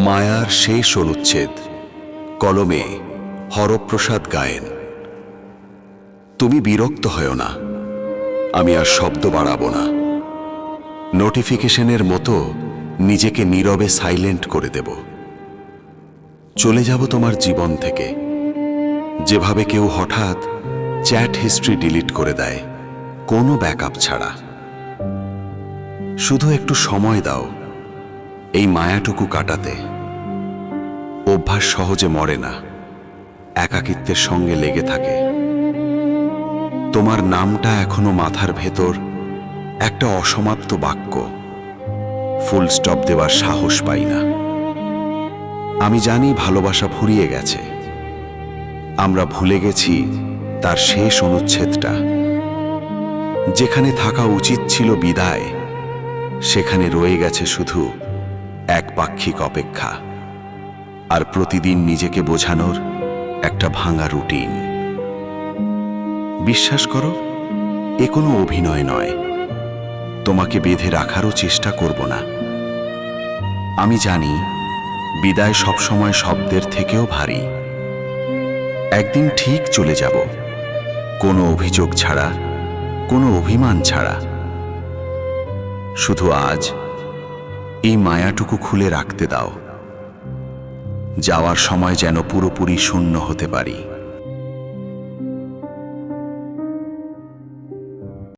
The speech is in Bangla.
মায়ার শেষ অনুচ্ছেদ, কলমে হরপ্রসাদ গায়েন। তুমি বিরক্ত হয়ো না, আমি আর শব্দ বাড়াবো না। নোটিফিকেশনের মতো নিজেকে নীরবে সাইলেন্ট করে দেব। চলে যাব তোমার জীবন থেকে, যেভাবে কেউ হঠাৎ চ্যাট হিস্ট্রি ডিলিট করে দেয়, কোনো ব্যাকআপ ছাড়া। শুধু একটু সময় দাও এই মায়াটুকু কাটাতে। অভ্যাস সহজে মরে না, একাকিত্বের সঙ্গে লেগে থাকে। তোমার নামটা এখনো মাথার ভেতর একটা অসমাপ্ত বাক্য, ফুল স্টপ দেওয়ার সাহস পাই না। আমি জানি ভালোবাসা ফুরিয়ে গেছে, আমরা ভুলে গেছি তার শেষ অনুচ্ছেদটা। যেখানে থাকা উচিত ছিল বিদায়, সেখানে রয়ে গেছে শুধু একপাক্ষিক অপেক্ষা, আর প্রতিদিন নিজেকে বোঝানোর একটা ভাঙা রুটিন। বিশ্বাস করো, এ কোনো অভিনয় নয়। তোমাকে বেঁধে রাখারও চেষ্টা করব না। আমি জানি বিদায় সবসময় শব্দের থেকেও ভারী। একদিন ঠিক চলে যাব, কোনো অভিযোগ ছাড়া, কোনো অভিমান ছাড়া। শুধু আজ এই মায়াটুকু খুলে রাখতে দাও, যাওয়ার সময় যেন পুরোপুরি শূন্য হতে পারি।